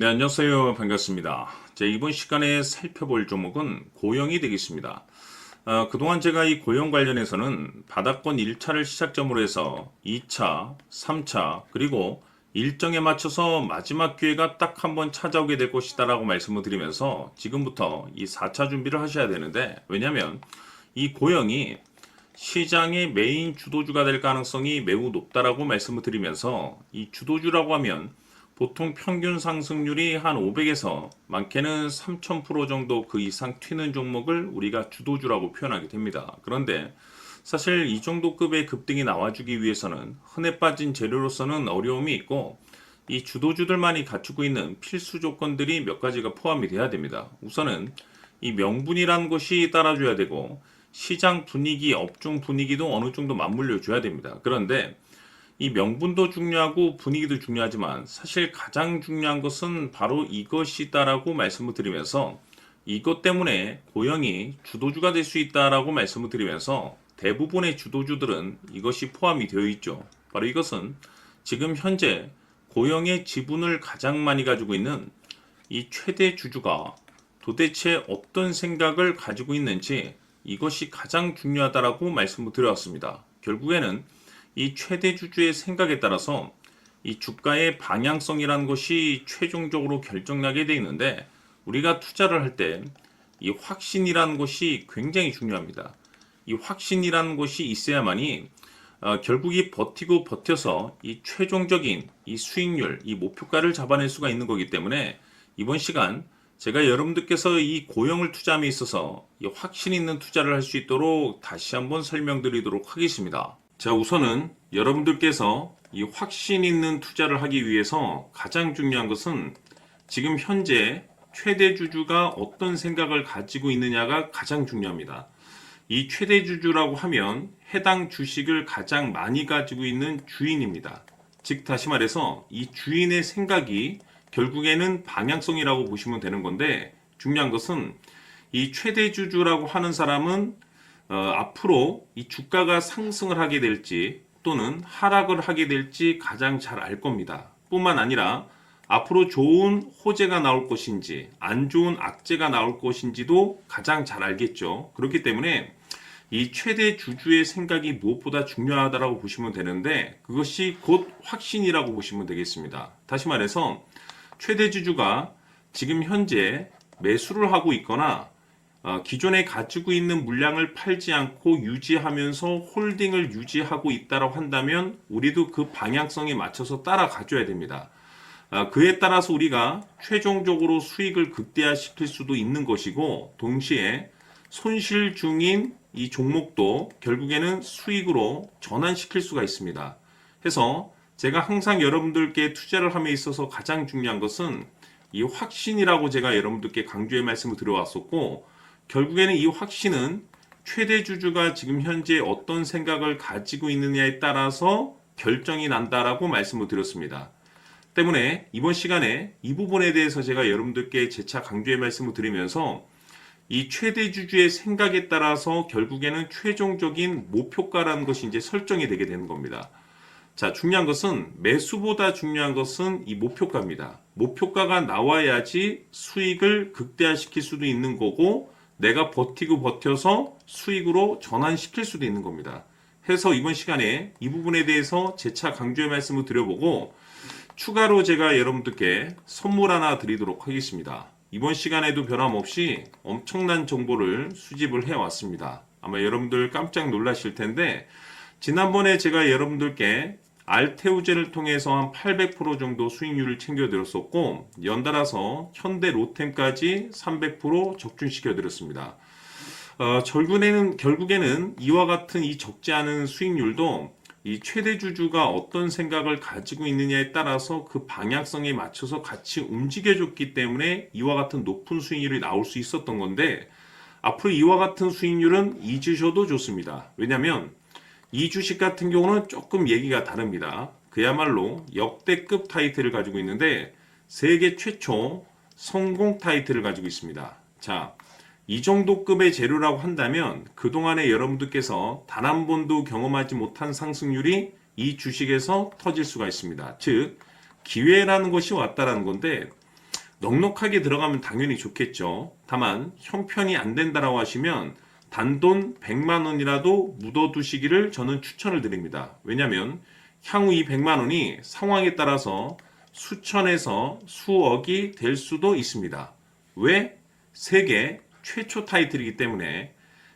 네, 안녕하세요. 반갑습니다. 이번 시간에 살펴볼 종목은 고영이 되겠습니다. 그동안 제가 이 고영 관련해서는 바닥권 1차를 시작점으로 해서 2차, 3차, 그리고 일정에 맞춰서 마지막 기회가 딱 한 번 찾아오게 될 것이다 라고 말씀을 드리면서 지금부터 이 4차 준비를 하셔야 되는데, 왜냐면 이 고영이 시장의 메인 주도주가 될 가능성이 매우 높다라고 말씀을 드리면서, 이 주도주라고 하면 보통 평균 상승률이 한 500에서 많게는 3000% 정도 그 이상 튀는 종목을 우리가 주도주라고 표현하게 됩니다. 그런데 사실 이 정도 급의 급등이 나와주기 위해서는 흔해 빠진 재료로서는 어려움이 있고, 이 주도주들만이 갖추고 있는 필수 조건들이 몇 가지가 포함이 돼야 됩니다. 우선은 이 명분이라는 것이 따라줘야 되고, 시장 분위기, 업종 분위기도 어느 정도 맞물려 줘야 됩니다. 그런데 이 명분도 중요하고 분위기도 중요하지만 사실 가장 중요한 것은 바로 이것이다라고 말씀을 드리면서, 이것 때문에 고영이 주도주가 될 수 있다라고 말씀을 드리면서, 대부분의 주도주들은 이것이 포함이 되어 있죠. 바로 이것은 지금 현재 고영의 지분을 가장 많이 가지고 있는 이 최대 주주가 도대체 어떤 생각을 가지고 있는지, 이것이 가장 중요하다라고 말씀을 드렸습니다. 결국에는 이 최대 주주의 생각에 따라서 이 주가의 방향성이라는 것이 최종적으로 결정나게 되어 있는데, 우리가 투자를 할 때 이 확신이라는 것이 굉장히 중요합니다. 이 확신이라는 것이 있어야만이 결국 이 버티고 버텨서 이 최종적인 이 수익률, 이 목표가를 잡아낼 수가 있는 거기 때문에, 이번 시간 제가 여러분들께서 이 고영을 투자함에 있어서 이 확신 있는 투자를 할 수 있도록 다시 한번 설명드리도록 하겠습니다. 자, 우선은 여러분들께서 이 확신 있는 투자를 하기 위해서 가장 중요한 것은 지금 현재 최대 주주가 어떤 생각을 가지고 있느냐가 가장 중요합니다. 이 최대 주주라고 하면 해당 주식을 가장 많이 가지고 있는 주인입니다. 즉 다시 말해서 이 주인의 생각이 결국에는 방향성이라고 보시면 되는 건데, 중요한 것은 이 최대 주주라고 하는 사람은 앞으로 이 주가가 상승을 하게 될지 또는 하락을 하게 될지 가장 잘 알 겁니다. 뿐만 아니라 앞으로 좋은 호재가 나올 것인지 안 좋은 악재가 나올 것인지도 가장 잘 알겠죠. 그렇기 때문에 이 최대 주주의 생각이 무엇보다 중요하다고 보시면 되는데, 그것이 곧 확신이라고 보시면 되겠습니다. 다시 말해서 최대 주주가 지금 현재 매수를 하고 있거나 기존에 가지고 있는 물량을 팔지 않고 유지하면서 홀딩을 유지하고 있다고 한다면 우리도 그 방향성에 맞춰서 따라가줘야 됩니다. 그에 따라서 우리가 최종적으로 수익을 극대화시킬 수도 있는 것이고, 동시에 손실 중인 이 종목도 결국에는 수익으로 전환시킬 수가 있습니다. 해서 제가 항상 여러분들께 투자를 함에 있어서 가장 중요한 것은 이 확신이라고 제가 여러분들께 강조의 말씀을 드려왔었고, 결국에는 이 확신은 최대 주주가 지금 현재 어떤 생각을 가지고 있느냐에 따라서 결정이 난다라고 말씀을 드렸습니다. 때문에 이번 시간에 이 부분에 대해서 제가 여러분들께 재차 강조의 말씀을 드리면서, 이 최대 주주의 생각에 따라서 결국에는 최종적인 목표가라는 것이 이제 설정이 되게 되는 겁니다. 자, 중요한 것은, 매수보다 중요한 것은 이 목표가입니다. 목표가가 나와야지 수익을 극대화시킬 수도 있는 거고, 내가 버티고 버텨서 수익으로 전환시킬 수도 있는 겁니다. 해서 이번 시간에 이 부분에 대해서 재차 강조의 말씀을 드려보고, 추가로 제가 여러분들께 선물 하나 드리도록 하겠습니다. 이번 시간에도 변함없이 엄청난 정보를 수집을 해왔습니다. 아마 여러분들 깜짝 놀라실 텐데, 지난번에 제가 여러분들께 알테우제를 통해서 한 800% 정도 수익률을 챙겨드렸었고, 연달아서 현대 로템까지 300% 적중시켜드렸습니다. 결국에는 이와 같은 이 적지 않은 수익률도 이 최대 주주가 어떤 생각을 가지고 있느냐에 따라서 그 방향성에 맞춰서 같이 움직여줬기 때문에 이와 같은 높은 수익률이 나올 수 있었던 건데, 앞으로 이와 같은 수익률은 잊으셔도 좋습니다. 왜냐하면 이 주식 같은 경우는 조금 얘기가 다릅니다. 그야말로 역대급 타이틀을 가지고 있는데, 세계 최초 성공 타이틀을 가지고 있습니다. 자, 이 정도 급의 재료라고 한다면 그동안에 여러분들께서 단 한 번도 경험하지 못한 상승률이 이 주식에서 터질 수가 있습니다. 즉, 기회라는 것이 왔다라는 건데, 넉넉하게 들어가면 당연히 좋겠죠. 다만 형편이 안 된다라고 하시면 단돈 100만 원이라도 묻어두시기를 저는 추천을 드립니다. 왜냐하면 향후 이 100만 원이 상황에 따라서 수천에서 수억이 될 수도 있습니다. 왜? 세계 최초 타이틀이기 때문에.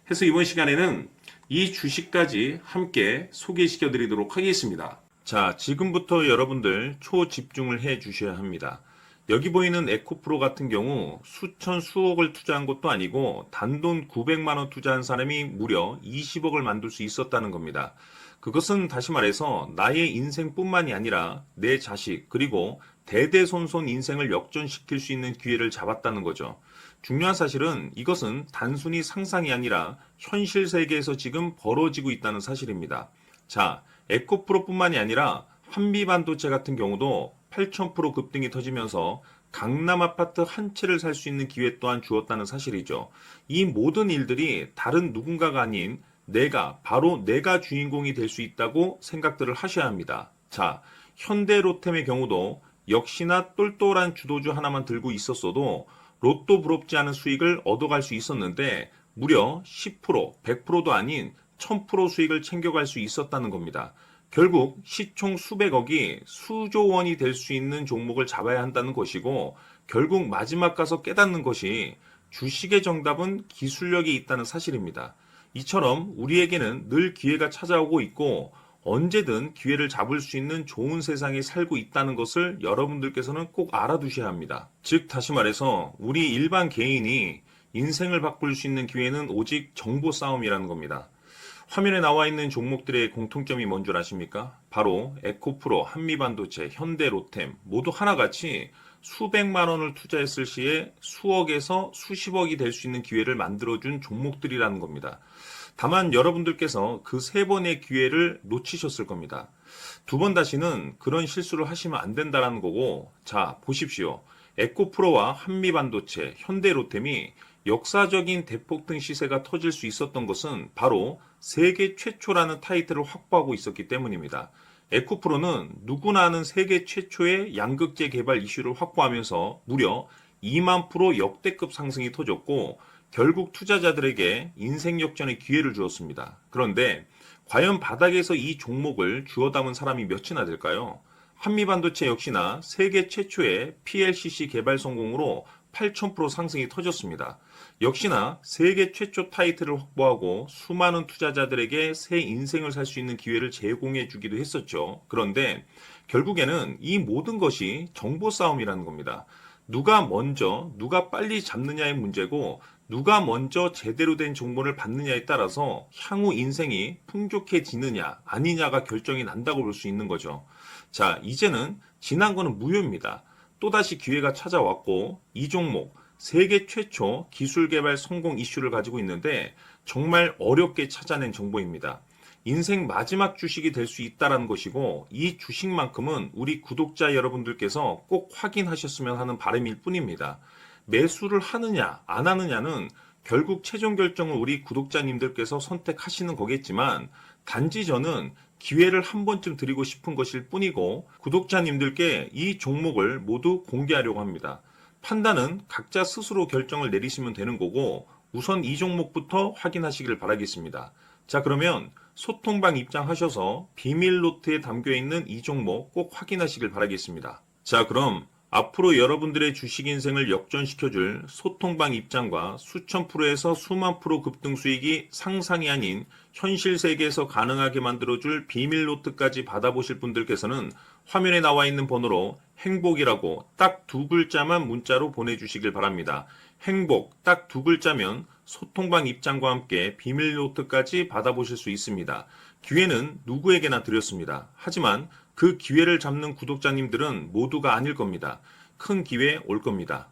해서 이번 시간에는 이 주식까지 함께 소개시켜 드리도록 하겠습니다. 자, 지금부터 여러분들 초집중을 해 주셔야 합니다. 여기 보이는 에코프로 같은 경우 수천 수억을 투자한 것도 아니고 단돈 900만 원 투자한 사람이 무려 20억을 만들 수 있었다는 겁니다. 그것은 다시 말해서 나의 인생뿐만이 아니라 내 자식 그리고 대대손손 인생을 역전시킬 수 있는 기회를 잡았다는 거죠. 중요한 사실은 이것은 단순히 상상이 아니라 현실 세계에서 지금 벌어지고 있다는 사실입니다. 자, 에코프로뿐만이 아니라 한미반도체 같은 경우도 8,000% 급등이 터지면서 강남 아파트 한 채를 살 수 있는 기회 또한 주었다는 사실이죠. 이 모든 일들이 다른 누군가가 아닌 바로 내가 주인공이 될 수 있다고 생각들을 하셔야 합니다. 자, 현대로템의 경우도 역시나 똘똘한 주도주 하나만 들고 있었어도 로또 부럽지 않은 수익을 얻어갈 수 있었는데 무려 10%, 100%도 아닌 1000% 수익을 챙겨갈 수 있었다는 겁니다. 결국 시총 수백억이 수조 원이 될 수 있는 종목을 잡아야 한다는 것이고 결국 마지막 가서 깨닫는 것이 주식의 정답은 기술력이 있다는 사실입니다. 이처럼 우리에게는 늘 기회가 찾아오고 있고 언제든 기회를 잡을 수 있는 좋은 세상에 살고 있다는 것을 여러분들께서는 꼭 알아두셔야 합니다. 즉 다시 말해서 우리 일반 개인이 인생을 바꿀 수 있는 기회는 오직 정보 싸움이라는 겁니다. 화면에 나와 있는 종목들의 공통점이 뭔 줄 아십니까? 바로 에코프로, 한미반도체, 현대로템 모두 하나같이 수백만 원을 투자했을 시에 수억에서 수십억이 될 수 있는 기회를 만들어준 종목들이라는 겁니다. 다만 여러분들께서 그 세 번의 기회를 놓치셨을 겁니다. 두 번 다시는 그런 실수를 하시면 안 된다는 거고, 자, 보십시오. 에코프로와 한미반도체, 현대로템이 역사적인 대폭등 시세가 터질 수 있었던 것은 바로 세계 최초라는 타이틀을 확보하고 있었기 때문입니다. 에코프로는 누구나 아는 세계 최초의 양극재 개발 이슈를 확보하면서 무려 2만 프로 역대급 상승이 터졌고 결국 투자자들에게 인생 역전의 기회를 주었습니다. 그런데 과연 바닥에서 이 종목을 주워 담은 사람이 몇이나 될까요? 한미반도체 역시나 세계 최초의 PLCC 개발 성공으로 8,000% 상승이 터졌습니다. 역시나 세계 최초 타이틀을 확보하고 수많은 투자자들에게 새 인생을 살 수 있는 기회를 제공해 주기도 했었죠. 그런데 결국에는 이 모든 것이 정보 싸움이라는 겁니다. 누가 먼저, 누가 빨리 잡느냐의 문제고 누가 먼저 제대로 된 정보를 받느냐에 따라서 향후 인생이 풍족해지느냐 아니냐가 결정이 난다고 볼 수 있는 거죠. 자, 이제는 지난 거는 무효입니다. 또다시 기회가 찾아왔고 이 종목 세계 최초 기술 개발 성공 이슈를 가지고 있는데 정말 어렵게 찾아낸 정보입니다. 인생 마지막 주식이 될 수 있다는 것이고 이 주식만큼은 우리 구독자 여러분들께서 꼭 확인하셨으면 하는 바람일 뿐입니다. 매수를 하느냐 안 하느냐는 결국 최종 결정을 우리 구독자님들께서 선택하시는 거겠지만 단지 저는 기회를 한 번쯤 드리고 싶은 것일 뿐이고 구독자님들께 이 종목을 모두 공개하려고 합니다. 판단은 각자 스스로 결정을 내리시면 되는 거고 우선 이 종목부터 확인하시길 바라겠습니다. 자, 그러면 소통방 입장하셔서 비밀 노트에 담겨있는 이 종목 꼭 확인하시길 바라겠습니다. 자, 그럼 앞으로 여러분들의 주식 인생을 역전시켜줄 소통방 입장과 수천 프로에서 수만 프로 급등 수익이 상상이 아닌 현실 세계에서 가능하게 만들어줄 비밀 노트까지 받아보실 분들께서는 화면에 나와 있는 번호로 행복이라고 딱 두 글자만 문자로 보내주시길 바랍니다. 행복 딱 두 글자면 소통방 입장과 함께 비밀 노트까지 받아보실 수 있습니다. 기회는 누구에게나 드렸습니다. 하지만 그 기회를 잡는 구독자님들은 모두가 아닐 겁니다. 큰 기회 올 겁니다.